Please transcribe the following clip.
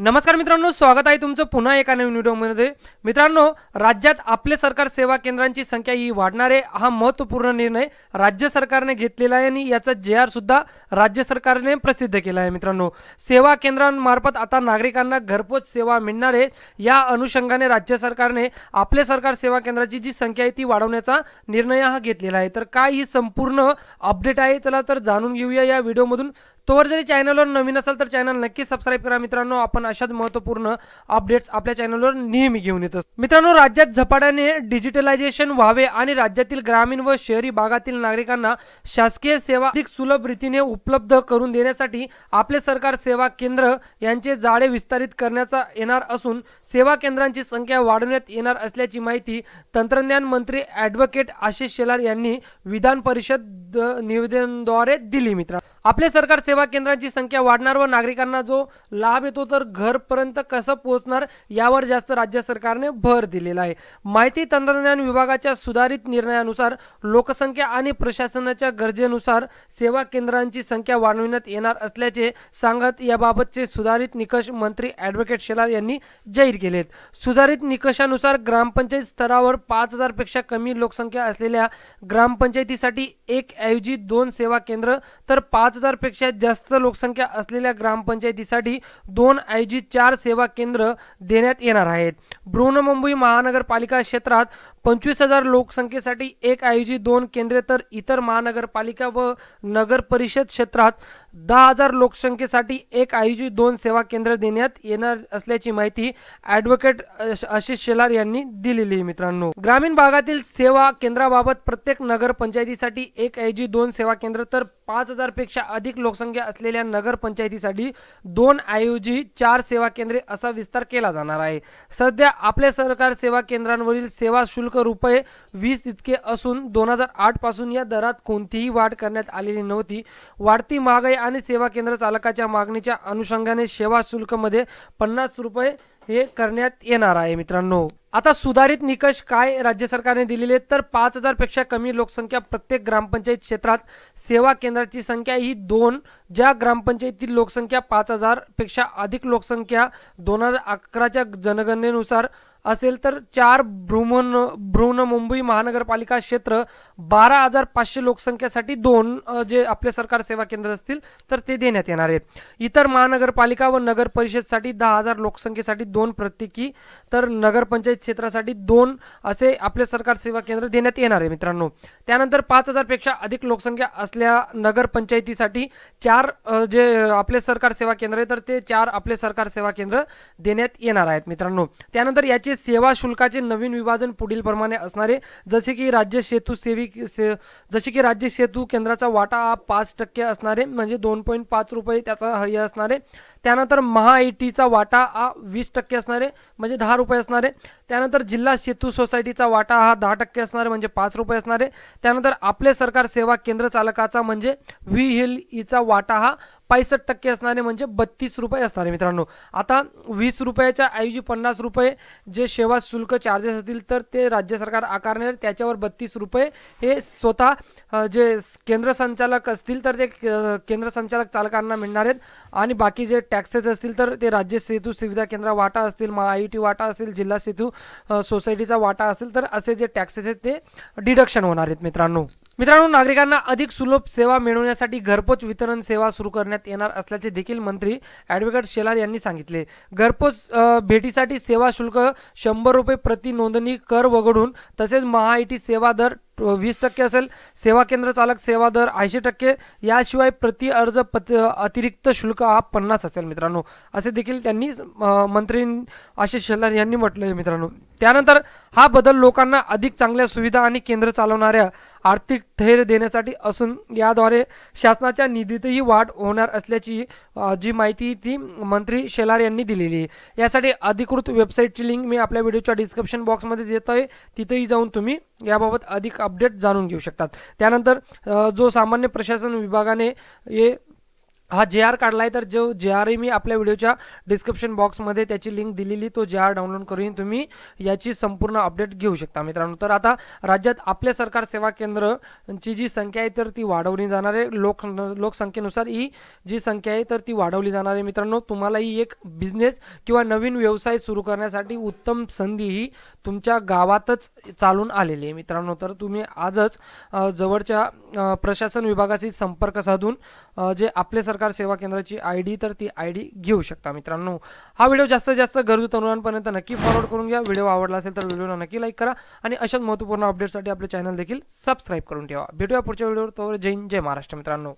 नमस्कार मित्रांनो, स्वागत आहे तुमचं पुन्हा एका नवीन व्हिडिओमध्ये। मित्रांनो, राज्यात आपले सरकार सेवा केंद्रांची संख्या ही वाढणार आहे। हा महत्त्वपूर्ण निर्णय राज्य सरकारने घेतलेला आहे आणि याचा JR सुद्धा राज्य सरकारने प्रसिद्ध केला आहे। मित्रांनो, सेवा केंद्रांमार्फत आता नागरिकांना घरपोच सेवा मिळणार आहे। या अनुषंगाने राज्य सरकारने आपले सरकार सेवा केंद्राची जी संख्या आहे ती वाढवण्याचा निर्णय हा घेतलेला आहे। तर काय ही संपूर्ण अपडेट आहे, चला तर जाणून घेऊया या व्हिडिओमधून। तोवर जरी चॅनलवर नवीन असाल तर चॅनल नक्की सबस्क्राइब करा मित्रांनो। आपण अशाच महत्त्वपूर्ण अपडेट्स आपल्या चॅनलवर नेहमी घेऊन येतो। मित्रांनो, राज्यात झपाट्याने डिजिटलायझेशन व्हावे आणि राज्यातील ग्रामीण व शहरी भागातील नागरिकांना शासकीय सेवा अधिक सुलभ रीतीने उपलब्ध करून देण्यासाठी आपले सरकार सेवा केंद्र यांचे जाळे विस्तारित करण्याचा येणार असून सेवा केंद्रांची संख्या वाढवण्यात येणार असल्याची माहिती तंत्रज्ञान मंत्री ॲडव्होकेट आशिष शेलार यांनी विधान परिषद निवेदनाद्वारे दिली। मित्रांनो, आपले सरकार सेवा केंद्रांची संख्या वाढणार व नागरिकांना जो लाभ येतो तर घरपर्यंत कसं पोहोचणार यावर जास्त राज्य सरकारने भर दिलेला आहे। माहिती तंत्रज्ञान विभागाच्या सुधारित निर्णयानुसार लोकसंख्या आणि प्रशासनाच्या गरजेनुसार सेवा केंद्रांची संख्या वाढवण्यात येणार असल्याचे सांगत याबाबतचे सुधारित निकष मंत्री ॲडव्होकेट शेलार यांनी जाहीर केलेत। सुधारित निकषानुसार ग्रामपंचायत स्तरावर 5000 पेक्षा कमी लोकसंख्या असलेल्या ग्रामपंचायतीसाठी 1 ऐवजी 2 सेवा केंद्र तर 5000 पेक्षा जास्त लोकसंख्या असलेल्या ग्रामपंचायतीसाठी 2 ऐवजी 4 सेवा केंद्र देण्यात येणार आहेत। बृहन्मुंबई महानगरपालिका क्षेत्रात 25000 लोकसंख्येसाठी 1 ऐवजी 2 केंद्रे तर इतर महानगरपालिका व नगर परिषद क्षेत्रात 10000 लोकसंख्येसाठी 1 ऐवजी 2 सेवा केंद्र देण्यात येणार असल्याची माहिती ॲडव्होकेट आशिष शेलार यांनी दिलेली आहे। मित्रांनो, ग्रामीण भागातील सेवा केंद्राबाबत प्रत्येक नगर पंचायतीसाठी 1 ऐवजी 2 सेवा केंद्र तर 5000 पेक्षा अधिक लोकसंख्या असलेल्या नगर पंचायतीसाठी 2 ऐवजी 4 सेवा केंद्रे असा विस्तार केला जाणार आहे। सध्या आपले सरकार सेवा केंद्रांवरील सेवा शुल्क रुपये 20 इतके असून 2008 पासून या दरात कोणतीही वाढ करण्यात आलेली नव्हती। वाढती महागाई आणि सेवा केंद्र चालकाच्या मागणीच्या अनुषंगाने सेवा शुल्क मध्ये 50 रुपये हे करण्यात येणार आहे। मित्रांनो, आता सुधारित निकष काय राज्य सरकारने दिलेले तर 5000 पेक्षा कमी लोकसंख्या प्रत्येक ग्रामपंचायत क्षेत्रात सेवा केंद्राची संख्या ही 2, ज्या ग्रामपंचायतीतील लोकसंख्या 5000 पेक्षा अधिक लोकसंख्या 2011च्या जनगणनेनुसार असेल तर 4 बृहन्मुंबई महानगरपालिका क्षेत्र 12500 लोकसंख्येसाठी 2 जे आपले सरकार सेवा केंद्र असतील तर ते देण्यात येणार आहे। इतर महानगरपालिका व नगर परिषदसाठी 10000 लोकसंख्येसाठी 2 प्रत्येकी तर नगरपंचायत क्षेत्रासाठी 2 असे आपले सरकार सेवा केंद्र देण्यात येणार आहे। मित्रांनो, त्यानंतर 5000 पेक्षा अधिक लोकसंख्या असल्या नगरपंचायतीसाठी 4 जे आपले सरकार सेवा केंद्र आहे तर ते 4 आपले सरकार सेवा केंद्र देण्यात येणार आहेत। मित्रांनो, त्यानंतर याचे सेवा शुल्काचे नवीन विभाजन पुढील प्रमाणे असणारे जसे की राज्य सेतू केंद्राचा वाटा हा 5% असणारे म्हणजे 2.5 रुपये त्याचा हे असणारे। त्यानंतर महाआयटीचा वाटा हा 20% असणारे म्हणजे 10 रुपये असणारे। त्यानंतर जिल्हा सेतू सोसायटीचा वाटा हा 10% असणारे म्हणजे 5 रुपये असणारे। त्यानंतर आपले सरकार सेवा केंद्र चालकाचा म्हणजे VLEचा वाटा हा 65% असणारे म्हणजे 32 रुपये असणारे। मित्रांनो, आता 20 रुपयाच्या ऐवजी 50 रुपये जे सेवा शुल्क चार्जेस असतील तर ते राज्य सरकार आकारणार, त्याच्यावर 32 रुपये हे स्वतः जे केंद्र संचालक असतील तर ते केंद्र संचालक चालकांना मिळणार आहेत आणि बाकी जे टॅक्सेस असतील तर ते राज्य सेतू सुविधा केंद्र वाटा असतील, महाआयटी वाटा असेल, जिल्हा सेतू सोसायटीचा वाटा असेल तर असे जे टॅक्सेस आहेत ते डिडक्शन होणार आहेत। मित्रांनो, नागरिकांना अधिक सुलभ सेवा मिळवण्यासाठी घरपोच वितरण सेवा सुरू करण्यात येणार असल्याचे देखील मंत्री ॲडव्होकेट शेलार यांनी सांगितले। घरपोच भेटीसाठी सेवा शुल्क 100 रुपये प्रति नोंदणी कर वगळून तसेच महाआयटी सेवा दर 20% असेल, सेवा केंद्र चालक सेवा दर 80%, याशिवाय प्रति अर्ज अतिरिक्त शुल्क हा 50 असेल। मित्रांनो, असे देखील त्यांनी मंत्री आशिष शेलार यांनी म्हटलं आहे। मित्रांनो, त्यानंतर हा बदल लोकांना अधिक चांगल्या सुविधा आणि केंद्र चालवणाऱ्या आर्थिक स्थैर्य देण्यासाठी असून याद्वारे शासनाच्या निधीतही वाढ होणार असल्याची जी माहिती ती मंत्री शेलार यांनी दिलेली आहे। यासाठी अधिकृत वेबसाईटची लिंक मी आपल्या व्हिडिओच्या डिस्क्रिप्शन बॉक्समध्ये देतो आहे, तिथेही जाऊन तुम्ही याबाबत अधिक अपडेट जाणून घेऊ शकतात। त्यानंतर जो सामान्य प्रशासन विभागाने हे हा JR काढला आहे, तर जो JR मी आपल्या व्हिडिओच्या डिस्क्रिप्शन बॉक्समध्ये त्याची लिंक दिलेली, तो JR डाउनलोड करून तुम्ही याची संपूर्ण अपडेट घेऊ शकता मित्रांनो. तर आता राज्यात आपले सरकार सेवा केंद्रची जी संख्या आहे तर ती वाढवली जाणार आहे. लोकसंख्येनुसार ही जी संख्या आहे तर ती वाढवली जाणार आहे मित्रांनो. तुम्हाला ही एक बिझनेस किंवा नवीन व्यवसाय सुरू करण्यासाठी उत्तम संधी ही तुमच्या गावातच चालून आलेली आहे मित्रांनो. तर तुम्ही आजच जवळच्या प्रशासन विभागाशी संपर्क साधून जे आपले सरकार सेवा केंद्राची ID तर ती ID घेऊ शकता मित्रांनो. हा व्हिडिओ जास्तीत जास्त गरजू तरुणांपर्यंत नक्की फॉरवर्ड करून घ्या. व्हिडिओ आवडला असेल तर व्हिडिओला नक्की लाईक करा आणि अशाच महत्त्वपूर्ण अपडेटसाठी आपले चॅनल देखील सबस्क्राईब करून ठेवा. भेटूया पुढच्या व्हिडिओवर. जय हिंद, जय महाराष्ट्र मित्रांनो.